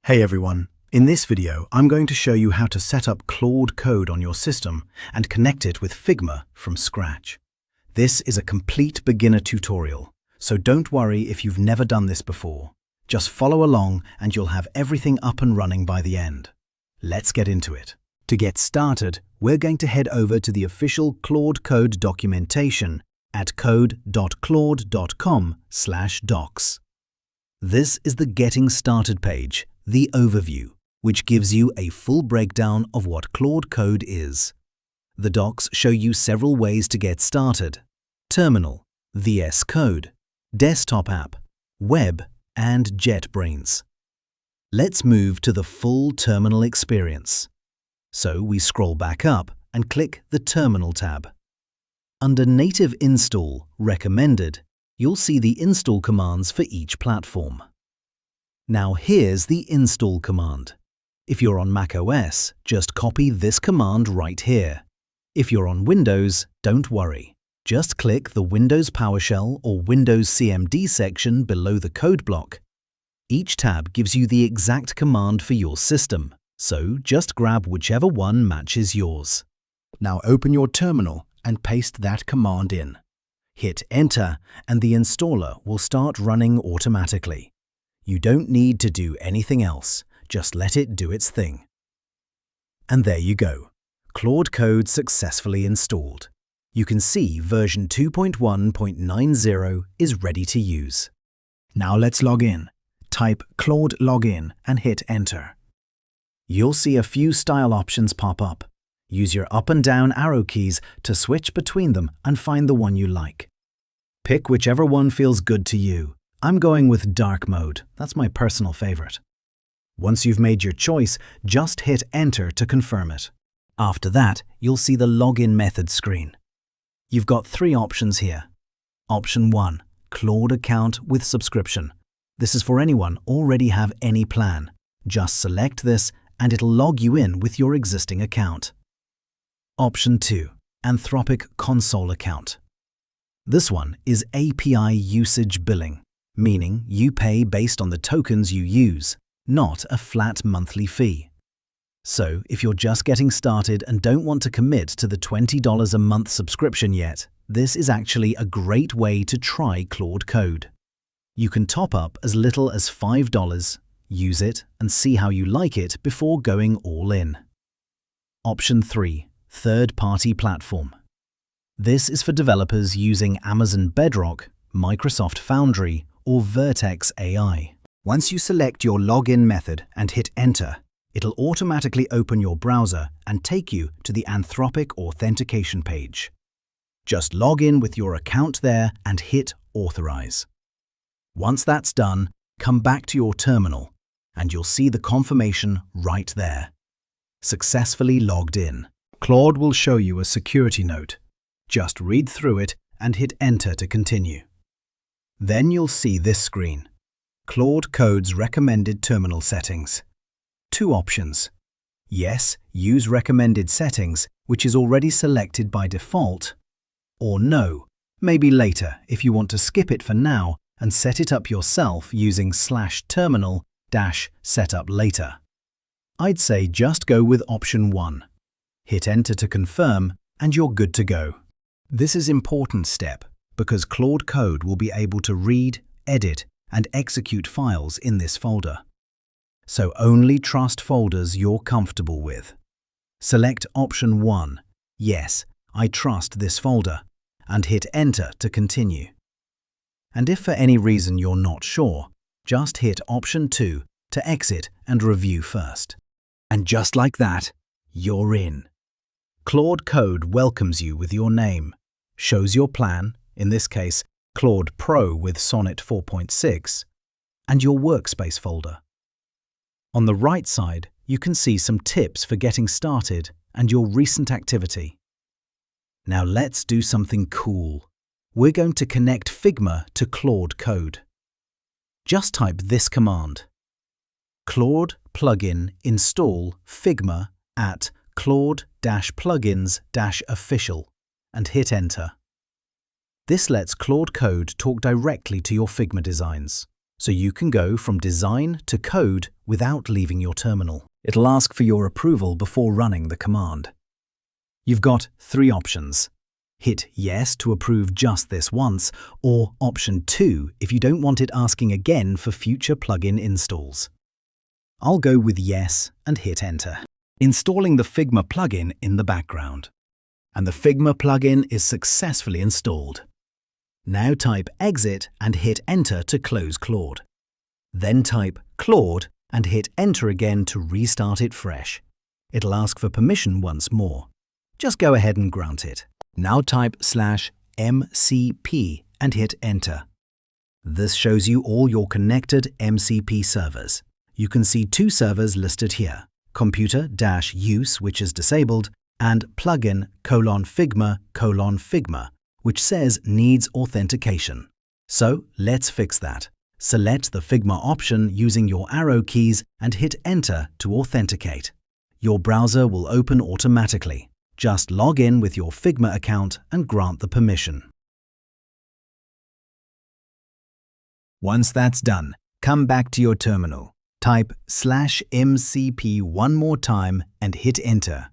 Hey everyone, in this video I'm going to show you how to set up Claude Code on your system and connect it with Figma from scratch. This is a complete beginner tutorial, so don't worry if you've never done this before. Just follow along and you'll have everything up and running by the end. Let's get into it. To get started, we're going to head over to the official Claude Code documentation at code.claude.com/docs. This is the Getting Started page, the overview, which gives you a full breakdown of what Claude Code is. The docs show you several ways to get started: Terminal, VS Code, Desktop app, Web, and JetBrains. Let's move to the full terminal experience. So we scroll back up and click the Terminal tab. Under Native Install Recommended, you'll see the install commands for each platform. Now here's the install command. If you're on macOS, just copy this command right here. If you're on Windows, don't worry. Just click the Windows PowerShell or Windows CMD section below the code block. Each tab gives you the exact command for your system, so just grab whichever one matches yours. Now open your terminal and paste that command in. Hit Enter and the installer will start running automatically. You don't need to do anything else, just let it do its thing. And there you go. Claude Code successfully installed. You can see version 2.1.90 is ready to use. Now let's log in. Type Claude Login and hit Enter. You'll see a few style options pop up. Use your up and down arrow keys to switch between them and find the one you like. Pick whichever one feels good to you. I'm going with dark mode, that's my personal favorite. Once you've made your choice, just hit Enter to confirm it. After that, you'll see the login method screen. You've got three options here. Option 1, Claude account with subscription. This is for anyone already have any plan. Just select this and it'll log you in with your existing account. Option 2, Anthropic console account. This one is API usage billing, meaning you pay based on the tokens you use, not a flat monthly fee. So if you're just getting started and don't want to commit to the $20 a month subscription yet, this is actually a great way to try Claude Code. You can top up as little as $5, use it and see how you like it before going all in. Option 3, Third-party platform. This is for developers using Amazon Bedrock, Microsoft Foundry, or Vertex AI. Once you select your login method and hit Enter, it'll automatically open your browser and take you to the Anthropic authentication page. Just log in with your account there and hit Authorize. Once that's done, come back to your terminal and you'll see the confirmation right there. Successfully logged in. Claude will show you a security note. Just read through it and hit Enter to continue. Then you'll see this screen. Claude Code's recommended terminal settings. Two options. Yes, use recommended settings, which is already selected by default. Or no, maybe later if you want to skip it for now and set it up yourself using /terminal-setup later. I'd say just go with option 1. Hit Enter to confirm and you're good to go. This is an important step because Claude Code will be able to read, edit, and execute files in this folder. So only trust folders you're comfortable with. Select option 1, Yes, I trust this folder, and hit Enter to continue. And if for any reason you're not sure, just hit option 2 to exit and review first. And just like that, you're in. Claude Code welcomes you with your name, shows your plan, in this case, Claude Pro with Sonnet 4.6, and your workspace folder. On the right side, you can see some tips for getting started and your recent activity. Now let's do something cool. We're going to connect Figma to Claude Code. Just type this command: Claude plugin install Figma at Claude-plugins-official and hit Enter. This lets Claude Code talk directly to your Figma designs, so you can go from design to code without leaving your terminal. It'll ask for your approval before running the command. You've got 3 options. Hit yes to approve just this once, or option 2 if you don't want it asking again for future plugin installs. I'll go with yes and hit enter. Installing the Figma plugin in the background. And the Figma plugin is successfully installed. Now type exit and hit enter to close Claude. Then type Claude and hit enter again to restart it fresh. It'll ask for permission once more. Just go ahead and grant it. Now type /mcp and hit enter. This shows you all your connected MCP servers. You can see 2 servers listed here, computer-use, which is disabled, and plugin:/Figma:/Figma, which says needs authentication. So let's fix that. Select the Figma option using your arrow keys and hit enter to authenticate. Your browser will open automatically. Just log in with your Figma account and grant the permission. Once that's done, come back to your terminal. Type /mcp one more time and hit enter.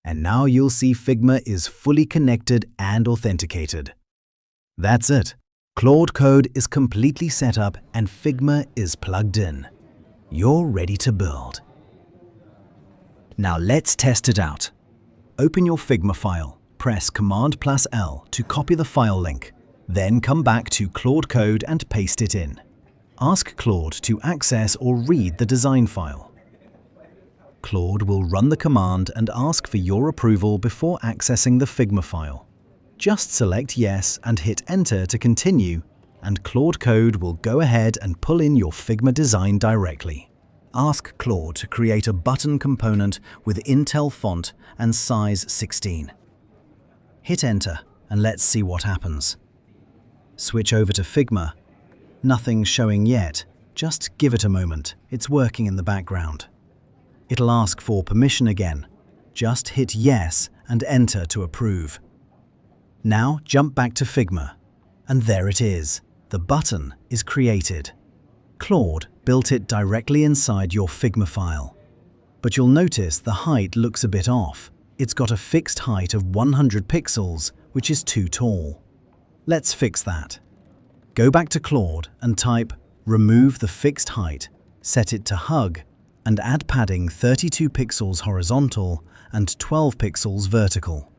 And now you'll see Figma is fully connected and authenticated. That's it. Claude Code is completely set up and Figma is plugged in. You're ready to build. Now let's test it out. Open your Figma file. Press Command+L to copy the file link. Then come back to Claude Code and paste it in. Ask Claude to access or read the design file. Claude will run the command and ask for your approval before accessing the Figma file. Just select yes and hit enter to continue, and Claude Code will go ahead and pull in your Figma design directly. Ask Claude to create a button component with Intel font and size 16. Hit enter and let's see what happens. Switch over to Figma. Nothing showing yet. Just give it a moment. It's working in the background. It'll ask for permission again. Just hit yes and enter to approve. Now jump back to Figma. And there it is. The button is created. Claude built it directly inside your Figma file. But you'll notice the height looks a bit off. It's got a fixed height of 100 pixels, which is too tall. Let's fix that. Go back to Claude and type remove the fixed height, set it to hug, and add padding 32 pixels horizontal and 12 pixels vertical.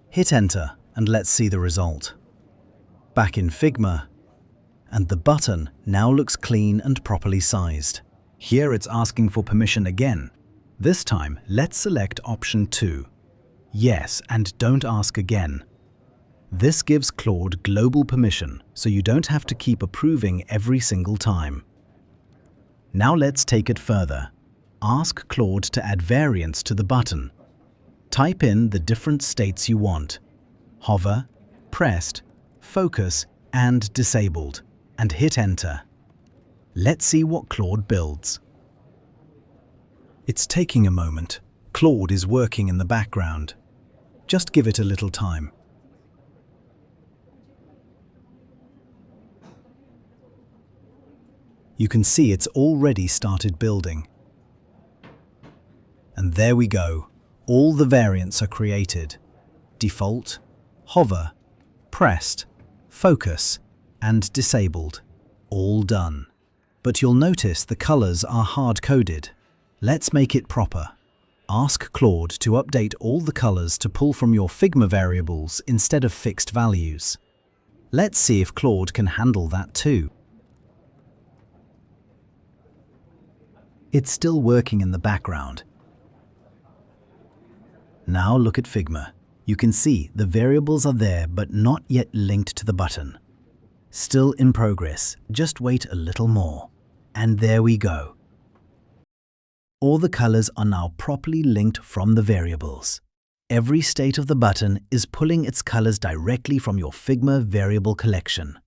Hit enter and let's see the result. Back in Figma, and the button now looks clean and properly sized. Here it's asking for permission again. This time, let's select option 2. Yes, and don't ask again. This gives Claude global permission, so you don't have to keep approving every single time. Now let's take it further. Ask Claude to add variants to the button. Type in the different states you want: hover, pressed, focus, and disabled, and hit enter. Let's see what Claude builds. It's taking a moment. Claude is working in the background. Just give it a little time. You can see it's already started building. And there we go. All the variants are created. Default, hover, pressed, focus, and disabled. All done. But you'll notice the colors are hard-coded. Let's make it proper. Ask Claude to update all the colors to pull from your Figma variables instead of fixed values. Let's see if Claude can handle that too. It's still working in the background. Now look at Figma. You can see the variables are there but not yet linked to the button. Still in progress, just wait a little more. And there we go. All the colors are now properly linked from the variables. Every state of the button is pulling its colors directly from your Figma variable collection.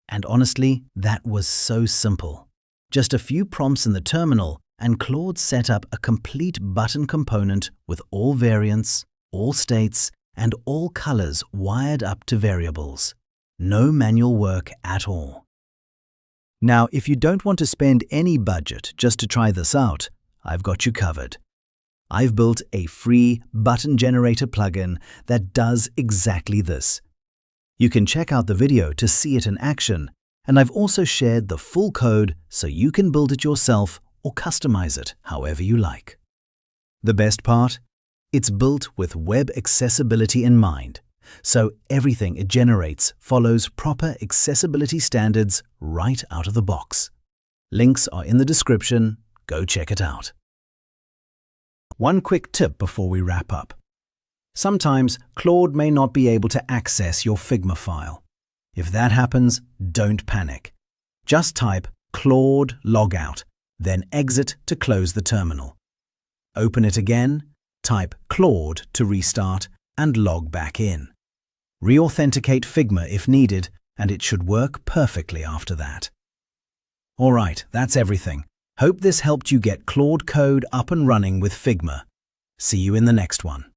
And honestly, that was so simple. Just a few prompts in the terminal, and Claude set up a complete button component with all variants, all states, and all colors wired up to variables. No manual work at all. Now, if you don't want to spend any budget just to try this out, I've got you covered. I've built a free button generator plugin that does exactly this. You can check out the video to see it in action, and I've also shared the full code so you can build it yourself or customize it however you like. The best part? It's built with web accessibility in mind, so everything it generates follows proper accessibility standards right out of the box. Links are in the description. Go check it out. One quick tip before we wrap up. Sometimes Claude may not be able to access your Figma file. If that happens, don't panic. Just type Claude logout, then exit to close the terminal. Open it again, type Claude to restart, and log back in. Re-authenticate Figma if needed, and it should work perfectly after that. Alright, that's everything. Hope this helped you get Claude Code up and running with Figma. See you in the next one.